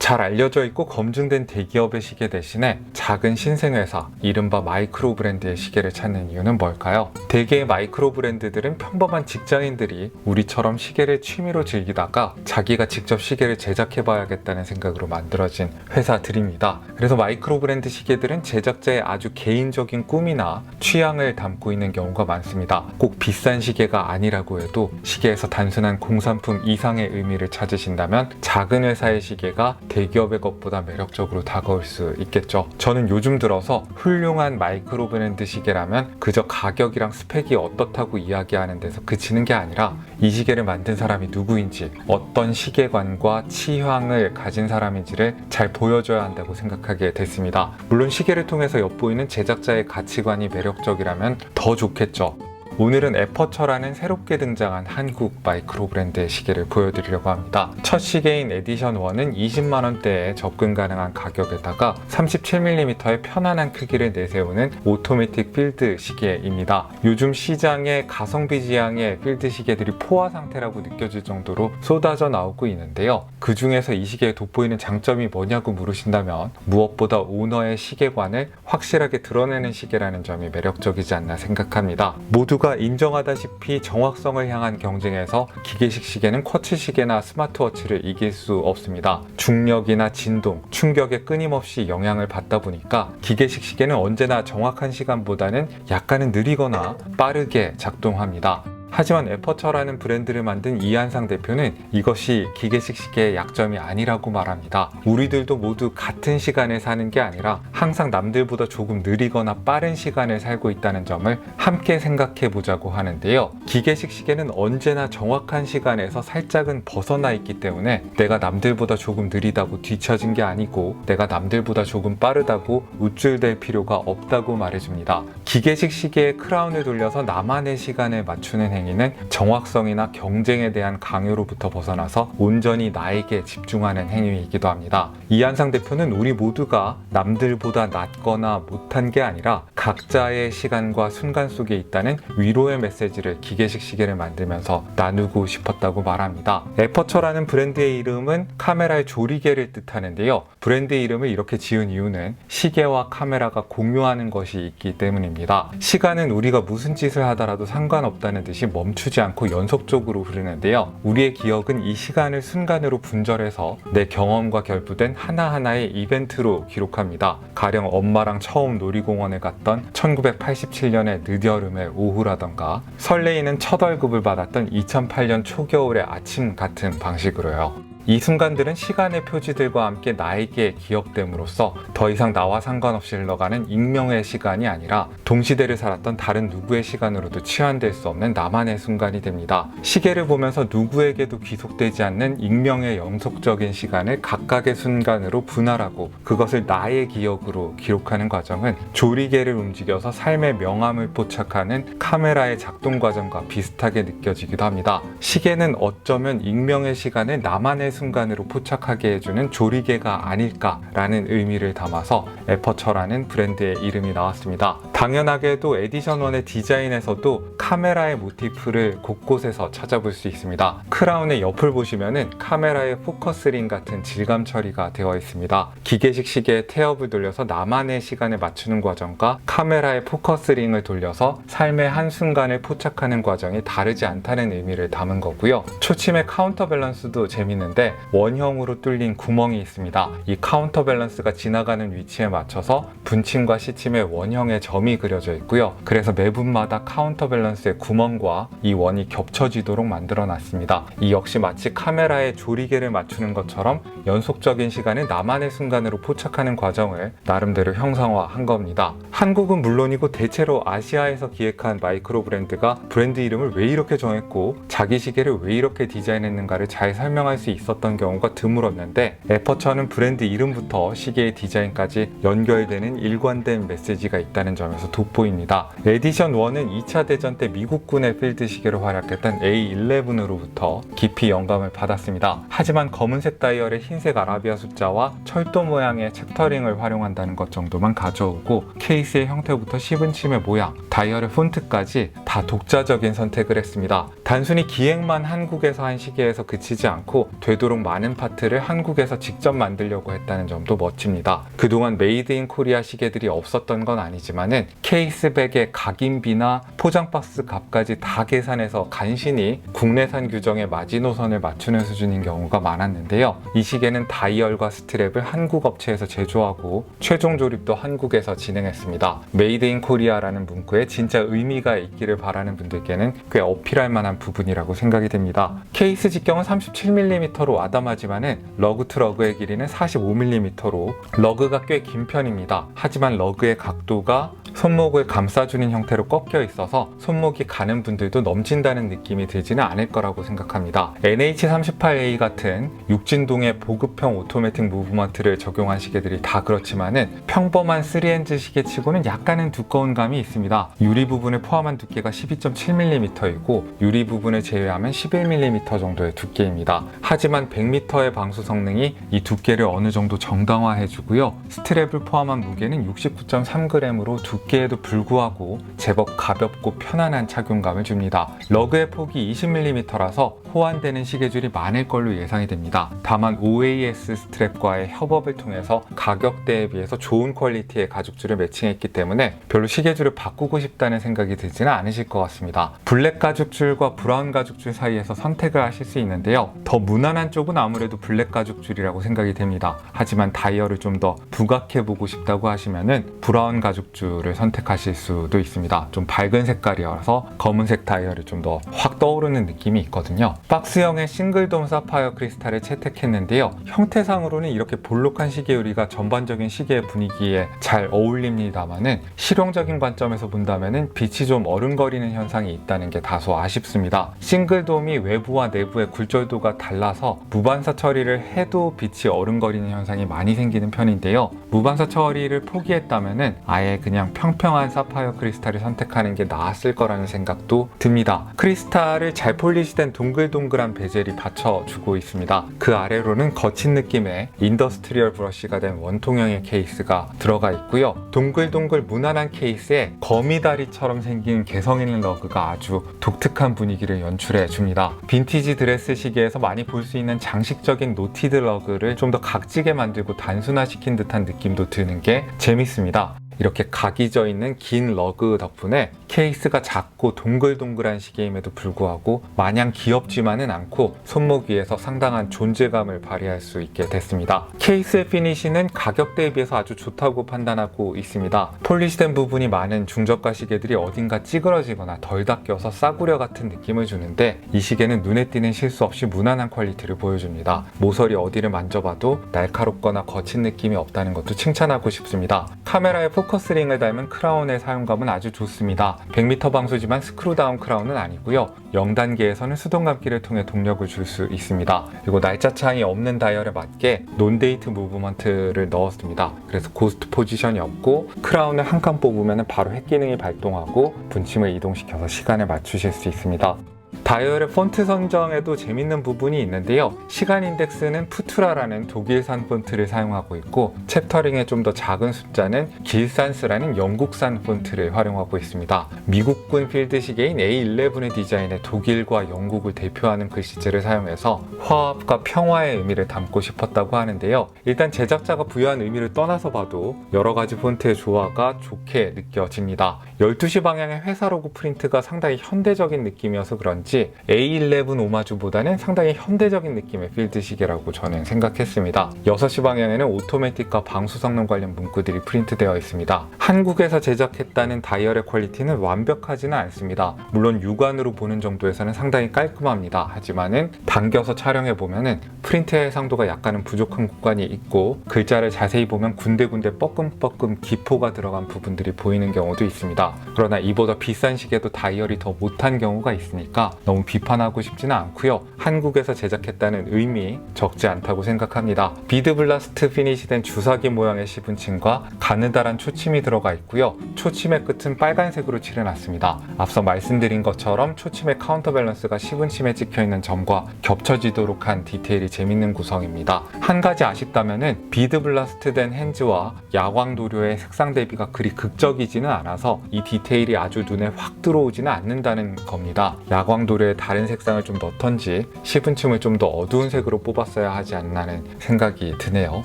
잘 알려져 있고 검증된 대기업의 시계 대신에 작은 신생회사, 이른바 마이크로 브랜드의 시계를 찾는 이유는 뭘까요? 대개의 마이크로 브랜드들은 평범한 직장인들이 우리처럼 시계를 취미로 즐기다가 자기가 직접 시계를 제작해봐야겠다는 생각으로 만들어진 회사들입니다. 그래서 마이크로 브랜드 시계들은 제작자의 아주 개인적인 꿈이나 취향을 담고 있는 경우가 많습니다. 꼭 비싼 시계가 아니라고 해도 시계에서 단순한 공산품 이상의 의미를 찾으신다면 작은 회사의 시계가 대기업의 것보다 매력적으로 다가올 수 있겠죠. 저는 요즘 들어서 훌륭한 마이크로 브랜드 시계라면 그저 가격이랑 스펙이 어떻다고 이야기하는 데서 그치는 게 아니라 이 시계를 만든 사람이 누구인지, 어떤 시계관과 취향을 가진 사람인지를 잘 보여줘야 한다고 생각하게 됐습니다. 물론 시계를 통해서 엿보이는 제작자의 가치관이 매력적이라면 더 좋겠죠. 오늘은 에퍼처라는 새롭게 등장한 한국 마이크로 브랜드의 시계를 보여드리려고 합니다. 첫 시계인 에디션 1은 20만원대에 접근 가능한 가격에다가 37mm의 편안한 크기를 내세우는 오토매틱 필드 시계입니다. 요즘 시장에 가성비 지향의 필드 시계들이 포화 상태라고 느껴질 정도로 쏟아져 나오고 있는데요. 그 중에서 이 시계에 돋보이는 장점이 뭐냐고 물으신다면 무엇보다 오너의 시계관을 확실하게 드러내는 시계라는 점이 매력적이지 않나 생각합니다. 모두가 인정하다시피 정확성을 향한 경쟁에서 기계식 시계는 쿼츠 시계나 스마트워치를 이길 수 없습니다. 중력이나 진동, 충격에 끊임없이 영향을 받다 보니까 기계식 시계는 언제나 정확한 시간보다는 약간은 느리거나 빠르게 작동합니다. 하지만 에퍼처라는 브랜드를 만든 이한상 대표는 이것이 기계식 시계의 약점이 아니라고 말합니다. 우리들도 모두 같은 시간에 사는 게 아니라 항상 남들보다 조금 느리거나 빠른 시간을 살고 있다는 점을 함께 생각해 보자고 하는데요. 기계식 시계는 언제나 정확한 시간에서 살짝은 벗어나 있기 때문에 내가 남들보다 조금 느리다고 뒤처진 게 아니고 내가 남들보다 조금 빠르다고 우쭐댈 필요가 없다고 말해줍니다. 기계식 시계의 크라운을 돌려서 나만의 시간을 맞추는 행위는 정확성이나 경쟁에 대한 강요로부터 벗어나서 온전히 나에게 집중하는 행위이기도 합니다. 이한상 대표는 우리 모두가 남들보다 낫거나 못한 게 아니라 각자의 시간과 순간 속에 있다는 위로의 메시지를 기계식 시계를 만들면서 나누고 싶었다고 말합니다. 에퍼처라는 브랜드의 이름은 카메라의 조리개를 뜻하는데요. 브랜드 이름을 이렇게 지은 이유는 시계와 카메라가 공유하는 것이 있기 때문입니다. 시간은 우리가 무슨 짓을 하더라도 상관없다는 듯이 멈추지 않고 연속적으로 흐르는데요. 우리의 기억은 이 시간을 순간으로 분절해서 내 경험과 결부된 하나하나의 이벤트로 기록합니다. 가령 엄마랑 처음 놀이공원에 갔던 1987년의 늦여름의 오후라던가 설레이는 첫 월급을 받았던 2008년 초겨울의 아침 같은 방식으로요. 이 순간들은 시간의 표지들과 함께 나에게 기억됨으로써 더 이상 나와 상관없이 흘러가는 익명의 시간이 아니라 동시대를 살았던 다른 누구의 시간으로도 치환될 수 없는 나만의 순간이 됩니다. 시계를 보면서 누구에게도 귀속되지 않는 익명의 영속적인 시간을 각각의 순간으로 분할하고 그것을 나의 기억으로 기록하는 과정은 조리개를 움직여서 삶의 명암을 포착하는 카메라의 작동 과정과 비슷하게 느껴지기도 합니다. 시계는 어쩌면 익명의 시간을 나만의 순간으로 포착하게 해주는 조리개가 아닐까라는 의미를 담아서 에퍼처라는 브랜드의 이름이 나왔습니다. 당연하게도 에디션 1의 디자인에서도 카메라의 모티프를 곳곳에서 찾아볼 수 있습니다. 크라운의 옆을 보시면은 카메라의 포커스링 같은 질감 처리가 되어 있습니다. 기계식 시계의 태엽을 돌려서 나만의 시간을 맞추는 과정과 카메라의 포커스링을 돌려서 삶의 한순간을 포착하는 과정이 다르지 않다는 의미를 담은 거고요. 초침의 카운터 밸런스도 재밌는데 원형으로 뚫린 구멍이 있습니다. 이 카운터 밸런스가 지나가는 위치에 맞춰서 분침과 시침의 원형의 점이 그려져 있고요. 그래서 매분마다 카운터 밸런스의 구멍과 이 원이 겹쳐지도록 만들어 놨습니다. 이 역시 마치 카메라의 조리개를 맞추는 것처럼 연속적인 시간을 나만의 순간으로 포착하는 과정을 나름대로 형상화한 겁니다. 한국은 물론이고 대체로 아시아에서 기획한 마이크로 브랜드가 브랜드 이름을 왜 이렇게 정했고 자기 시계를 왜 이렇게 디자인했는가를 잘 설명할 수 있었던 경우가 드물었는데 에퍼처는 브랜드 이름부터 시계의 디자인까지 연결되는 일관된 메시지가 있다는 점에 점에서 돋보입니다. 에디션 1은 2차 대전 때 미국군의 필드 시계로 활약했던 A11으로부터 깊이 영감을 받았습니다. 하지만 검은색 다이얼에 흰색 아라비아 숫자와 철도 모양의 챕터링을 활용한다는 것 정도만 가져오고 케이스의 형태부터 씹은침의 모양, 다이얼의 폰트까지 다 독자적인 선택을 했습니다. 단순히 기획만 한국에서 한 시계에서 그치지 않고 되도록 많은 파트를 한국에서 직접 만들려고 했다는 점도 멋집니다. 그동안 메이드 인 코리아 시계들이 없었던 건 아니지만은 케이스백의 각인비나 포장박스 값까지 다 계산해서 간신히 국내산 규정에 마지노선을 맞추는 수준인 경우가 많았는데요. 이 시계는 다이얼과 스트랩을 한국 업체에서 제조하고 최종 조립도 한국에서 진행했습니다. 메이드 인 코리아라는 문구에 진짜 의미가 있기를 바라는 분들께는 꽤 어필할 만한 부분이라고 생각이 됩니다. 케이스 직경은 37mm로 아담하지만은 러그 투 러그의 길이는 45mm로 러그가 꽤 긴 편입니다. 하지만 러그의 각도가 손목을 감싸주는 형태로 꺾여 있어서 손목이 가는 분들도 넘친다는 느낌이 들지는 않을 거라고 생각합니다. NH38A 같은 육진동의 보급형 오토매틱 무브먼트를 적용한 시계들이 다 그렇지만은 평범한 3N 시계치고는 약간은 두꺼운 감이 있습니다. 유리 부분을 포함한 두께가 12.7mm이고 유리 부분을 제외하면 11mm 정도의 두께입니다. 하지만 100m의 방수 성능이 이 두께를 어느 정도 정당화해주고요. 스트랩을 포함한 무게는 69.3g으로 두께에도 불구하고 제법 가볍고 편안한 착용감을 줍니다. 러그의 폭이 20mm라서 호환되는 시계줄이 많을 걸로 예상이 됩니다. 다만 OAS 스트랩과의 협업을 통해서 가격대에 비해서 좋은 퀄리티의 가죽줄을 매칭했기 때문에 별로 시계줄을 바꾸고 싶다는 생각이 들지는 않으실 것 같습니다. 블랙 가죽줄과 브라운 가죽줄 사이에서 선택을 하실 수 있는데요. 더 무난한 쪽은 아무래도 블랙 가죽줄이라고 생각이 됩니다. 하지만 다이얼을 좀 더 부각해보고 싶다고 하시면은 브라운 가죽줄을 선택하실 수도 있습니다. 좀 밝은 색깔이어서 검은색 다이얼이 좀 더 확 떠오르는 느낌이 있거든요. 박스형의 싱글돔 사파이어 크리스탈을 채택했는데요. 형태상으로는 이렇게 볼록한 시계 유리가 전반적인 시계의 분위기에 잘 어울립니다만은 실용적인 관점에서 본다면은 빛이 좀 어른거리는 현상이 있다는 게 다소 아쉽습니다. 싱글돔이 외부와 내부의 굴절도가 달라서 무반사 처리를 해도 빛이 어른거리는 현상이 많이 생기는 편인데요. 무반사 처리를 포기했다면은 아예 그냥 평평한 사파이어 크리스탈을 선택하는 게 나았을 거라는 생각도 듭니다. 크리스탈을 잘 폴리시된 동글동글한 베젤이 받쳐주고 있습니다. 그 아래로는 거친 느낌의 인더스트리얼 브러쉬가 된 원통형의 케이스가 들어가 있고요. 동글동글 무난한 케이스에 거미다리처럼 생긴 개성 있는 러그가 아주 독특한 분위기를 연출해 줍니다. 빈티지 드레스 시계에서 많이 볼 수 있는 장식적인 노티드 러그를 좀 더 각지게 만들고 단순화시킨 듯한 느낌도 드는 게 재밌습니다. 이렇게 각이 져 있는 긴 러그 덕분에 케이스가 작고 동글동글한 시계임에도 불구하고 마냥 귀엽지만은 않고 손목 위에서 상당한 존재감을 발휘할 수 있게 됐습니다. 케이스의 피니쉬는 가격대에 비해서 아주 좋다고 판단하고 있습니다. 폴리시된 부분이 많은 중저가 시계들이 어딘가 찌그러지거나 덜 닦여서 싸구려 같은 느낌을 주는데 이 시계는 눈에 띄는 실수 없이 무난한 퀄리티를 보여줍니다. 모서리 어디를 만져봐도 날카롭거나 거친 느낌이 없다는 것도 칭찬하고 싶습니다. 카메라에 포커스링을 닮은 크라운의 사용감은 아주 좋습니다. 100m 방수지만 스크루다운 크라운은 아니고요. 0단계에서는 수동 감기를 통해 동력을 줄 수 있습니다. 그리고 날짜 차이 없는 다이얼에 맞게 논데이트 무브먼트를 넣었습니다. 그래서 고스트 포지션이 없고 크라운을 한 칸 뽑으면 바로 핵 기능이 발동하고 분침을 이동시켜서 시간을 맞추실 수 있습니다. 다이얼의 폰트 선정에도 재밌는 부분이 있는데요. 시간 인덱스는 푸투라라는 독일산 폰트를 사용하고 있고 챕터링의 좀 더 작은 숫자는 길산스라는 영국산 폰트를 활용하고 있습니다. 미국군 필드 시계인 A11의 디자인에 독일과 영국을 대표하는 글씨체를 사용해서 화합과 평화의 의미를 담고 싶었다고 하는데요. 일단 제작자가 부여한 의미를 떠나서 봐도 여러 가지 폰트의 조화가 좋게 느껴집니다. 12시 방향의 회사 로고 프린트가 상당히 현대적인 느낌이어서 그런지 A11 오마주보다는 상당히 현대적인 느낌의 필드 시계라고 저는 생각했습니다. 6시 방향에는 오토매틱과 방수 성능 관련 문구들이 프린트되어 있습니다. 한국에서 제작했다는 다이얼의 퀄리티는 완벽하지는 않습니다. 물론 육안으로 보는 정도에서는 상당히 깔끔합니다. 하지만은 당겨서 촬영해보면은 프린트 해상도가 약간은 부족한 구간이 있고 글자를 자세히 보면 군데군데 뻐끔뻐끔 기포가 들어간 부분들이 보이는 경우도 있습니다. 그러나 이보다 비싼 시계도 다이얼이 더 못한 경우가 있으니까 너무 비판하고 싶지는 않고요. 한국에서 제작했다는 의미 적지 않다고 생각합니다. 비드 블라스트 피니시된 주사기 모양의 시분침과 가느다란 초침이 들어가 있고요. 초침의 끝은 빨간색으로 칠해놨습니다. 앞서 말씀드린 것처럼 초침의 카운터 밸런스가 시분침에 찍혀있는 점과 겹쳐지도록 한 디테일이 재밌는 구성입니다. 한 가지 아쉽다면은 비드 블라스트 된 핸즈와 야광 도료의 색상 대비가 그리 극적이지는 않아서 이 디테일이 아주 눈에 확 들어오지는 않는다는 겁니다. 야광 도료에 다른 색상을 좀 넣던지 시분침을 좀 더 어두운 색으로 뽑았어야 하지 않나는 생각이 드네요.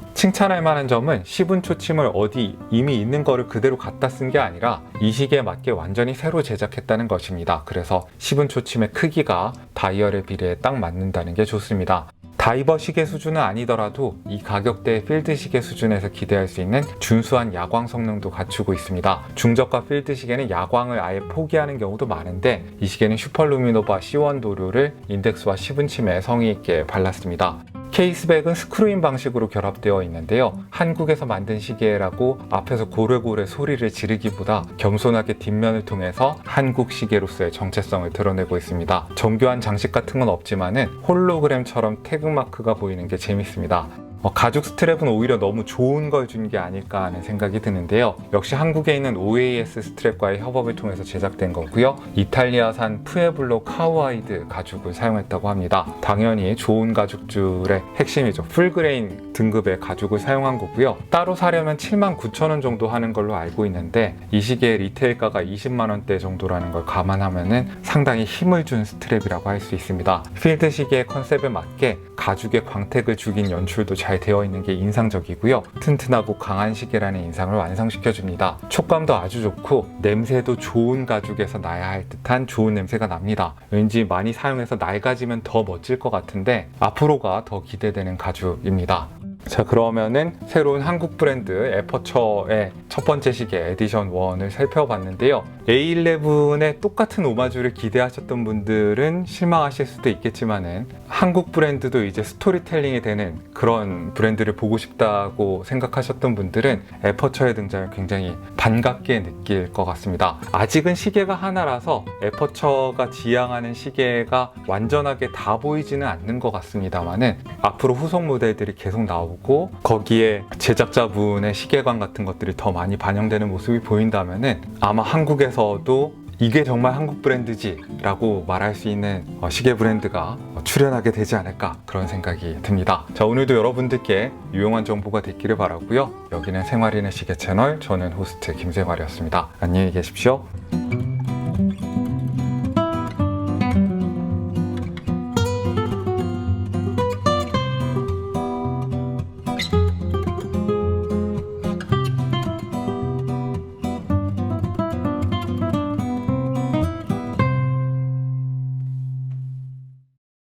칭찬할 만한 점은 시분 초침을 어디 이미 있는 거를 그대로 갖다 쓴 게 아니라 이 시계에 맞게 완전히 새로 제작했다는 것입니다. 그래서 시분 초침의 크기가 다이얼의 비례에 딱 맞는다는 게 좋습니다. 다이버 시계 수준은 아니더라도 이 가격대의 필드 시계 수준에서 기대할 수 있는 준수한 야광 성능도 갖추고 있습니다. 중저가 필드 시계는 야광을 아예 포기하는 경우도 많은데 이 시계는 슈퍼루미노바 C1 도료를 인덱스와 시분침에 성의 있게 발랐습니다. 케이스백은 스크루인 방식으로 결합되어 있는데요. 한국에서 만든 시계라고 앞에서 고래고래 소리를 지르기보다 겸손하게 뒷면을 통해서 한국 시계로서의 정체성을 드러내고 있습니다. 정교한 장식 같은 건 없지만은 홀로그램처럼 태극마크가 보이는 게 재밌습니다. 가죽 스트랩은 오히려 너무 좋은 걸 준 게 아닐까 하는 생각이 드는데요. 역시 한국에 있는 OAS 스트랩과의 협업을 통해서 제작된 거고요. 이탈리아산 푸에블로 카우아이드 가죽을 사용했다고 합니다. 당연히 좋은 가죽줄의 핵심이죠. 풀그레인 등급의 가죽을 사용한 거고요. 따로 사려면 79,000원 정도 하는 걸로 알고 있는데 이 시계의 리테일가가 20만 원대 정도라는 걸 감안하면은 상당히 힘을 준 스트랩이라고 할 수 있습니다. 필드 시계의 컨셉에 맞게 가죽의 광택을 죽인 연출도 잘 되어 있는 게 인상적이고요. 튼튼하고 강한 시계라는 인상을 완성시켜줍니다. 촉감도 아주 좋고 냄새도 좋은 가죽에서 나야 할 듯한 좋은 냄새가 납니다. 왠지 많이 사용해서 낡아지면 더 멋질 것 같은데 앞으로가 더 기대되는 가죽입니다. 자, 그러면은 새로운 한국 브랜드 에퍼처의 첫 번째 시계 에디션 1을 살펴봤는데요. A11의 똑같은 오마주를 기대하셨던 분들은 실망하실 수도 있겠지만은 한국 브랜드도 이제 스토리텔링이 되는 그런 브랜드를 보고 싶다고 생각하셨던 분들은 에퍼처의 등장을 굉장히 반갑게 느낄 것 같습니다. 아직은 시계가 하나라서 에퍼처가 지향하는 시계가 완전하게 다 보이지는 않는 것 같습니다만은 앞으로 후속 모델들이 계속 나오고 거기에 제작자분의 시계관 같은 것들이 더 많이 반영되는 모습이 보인다면은 아마 한국에서도 이게 정말 한국 브랜드지 라고 말할 수 있는 시계 브랜드가 출현하게 되지 않을까 그런 생각이 듭니다. 자, 오늘도 여러분들께 유용한 정보가 됐기를 바라고요. 여기는 생활인의 시계 채널, 저는 호스트 김생활이었습니다. 안녕히 계십시오.